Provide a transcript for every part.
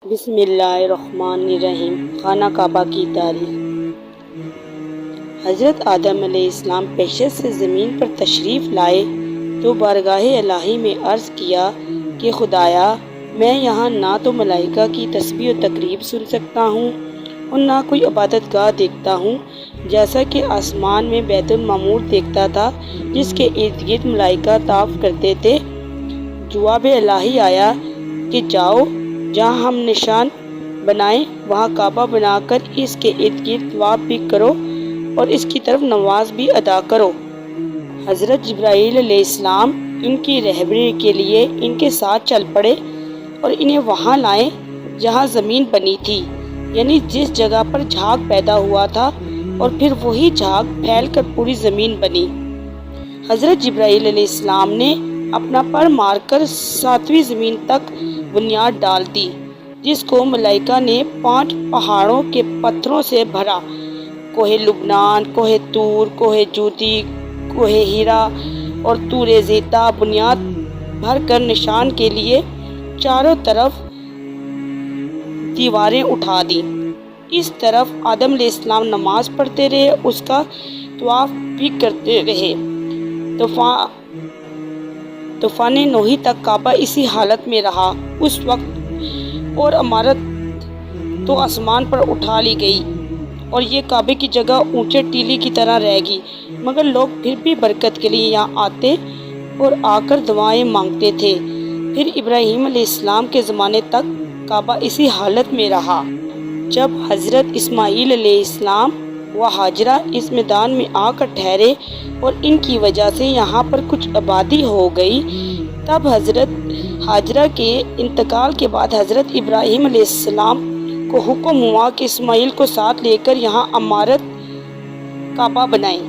بسم اللہ الرحمن الرحیم۔ خانہ کعبہ کی تاریخ۔ حضرت آدم علیہ السلام پیشت سے زمین پر تشریف لائے تو بارگاہ الہی میں عرض کیا کہ خدایا، میں یہاں نہ تو ملائکہ کی تسبیح و تقریب سن سکتا ہوں اور نہ کوئی عبادت گاہ دیکھتا ہوں، جیسا کہ آسمان میں بیت المعمور دیکھتا تھا جس کے ارد گرد ملائکہ طواف کرتے تھے۔ جواب الہی آیا کہ جاؤ، جہاں ہم نشان بنائیں وہاں کعبہ بنا کر اس کے ارد گرد طواف بھی کرو اور اس کی طرف نماز بھی ادا کرو۔ حضرت جبرائیل علیہ السلام ان کی رہبری کے لیے ان کے ساتھ چل پڑے اور انہیں وہاں لائے جہاں زمین بنی تھی، یعنی جس جگہ پر جھاگ پیدا ہوا تھا، اور پھر وہی جھاگ پھیل کر پوری زمین بنی۔ حضرت جبرائیل علیہ السلام نے اپنا پر مار کر 7ویں زمین تک بنیاد ڈال دی، جس کو ملائکہ نے 5 پہاڑوں کے پتھروں سے بھرا: کوہ لبنان، کوہ طور، کوہ جودی، کوہ ہیرا اور طور زیتہ بنیاد بھر کر نشان کے لیے چاروں طرف دیواریں اٹھا دیں۔ اس طرف آدم علیہ السلام نماز پڑھتے رہے، اس کا طواف بھی کرتے رہے۔ طوفان نوح تک کعبہ اسی حالت میں رہا۔ اس وقت اور عمارت تو آسمان پر اٹھا لی گئی اور یہ کعبے کی جگہ اونچے ٹیلے کی طرح رہ گئی، مگر لوگ پھر بھی برکت کے لیے یہاں آتے اور آ کر دعائیں مانگتے تھے۔ پھر ابراہیم علیہ السلام کے زمانے تک کعبہ اسی حالت میں رہا۔ جب حضرت اسماعیل علیہ السلام و ہاجرہ اس میدان میں آ کر ٹھہرے اور ان کی وجہ سے یہاں پر کچھ آبادی ہو گئی، تب حضرت ہاجرہ کے انتقال کے بعد حضرت ابراہیم علیہ السلام کو حکم ہوا کہ اسماعیل کو ساتھ لے کر یہاں عمارت کعبہ بنائیں۔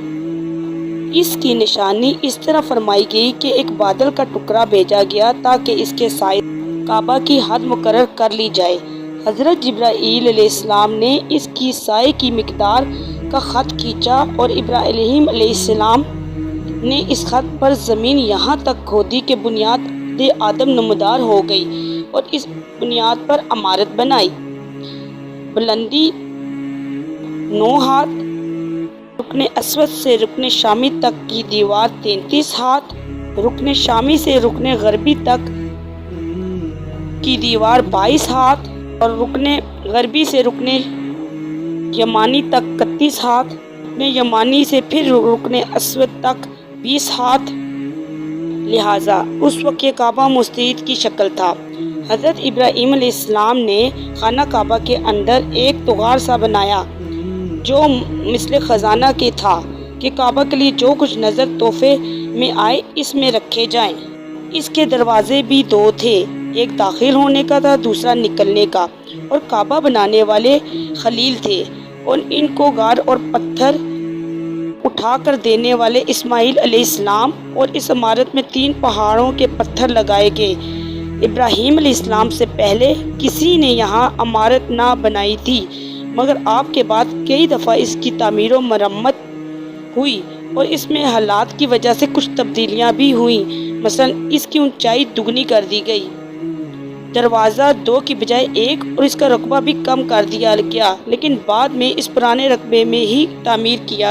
اس کی نشانی اس طرح فرمائی گئی کہ ایک بادل کا ٹکڑا بھیجا گیا تاکہ اس کے سائے کعبہ کی حد مقرر کر لی جائے۔ حضرت جبرائیل علیہ السلام نے اس کی سائے کی مقدار کا خط کھینچا اور ابراہیم علیہ السلام نے اس خط پر زمین یہاں تک کھودی کہ بنیاد آدم نمودار ہو گئی اور اس بنیاد پر عمارت بنائی۔ بلندی 9 ہاتھ، رکن اسود سے رکن شامی تک کی دیوار 33 ہاتھ، رکن شامی سے رکن غربی تک کی دیوار 22 ہاتھ اور رکن غربی سے رکن یمانی تک 31 ہاتھ، رکن یمانی سے پھر رکن اسود تک 20 ہاتھ۔ لہٰذا اس وقت یہ کعبہ مستطیل کی شکل تھا۔ حضرت ابراہیم علیہ السلام نے خانہ کعبہ کے اندر ایک طغار سا بنایا جو مثل خزانہ کے تھا کہ کعبہ کے لیے جو کچھ نظر تحفے میں آئے اس میں رکھے جائیں۔ اس کے دروازے بھی 2 تھے، ایک داخل ہونے کا تھا، دوسرا نکلنے کا، اور کعبہ بنانے والے خلیل تھے اور ان کو غار اور پتھر اٹھا کر دینے والے اسماعیل علیہ السلام، اور اس عمارت میں 3 پہاڑوں کے پتھر لگائے گئے۔ ابراہیم علیہ السلام سے پہلے کسی نے یہاں عمارت نہ بنائی تھی، مگر آپ کے بعد کئی دفعہ اس کی تعمیر و مرمت ہوئی اور اس میں حالات کی وجہ سے کچھ تبدیلیاں بھی ہوئیں، مثلا اس کی اونچائی دگنی کر دی گئی، دروازہ 2 کی بجائے 1، اور اس کا رقبہ بھی کم کر دیا گیا، لیکن بعد میں اس پرانے رقبے میں ہی تعمیر کیا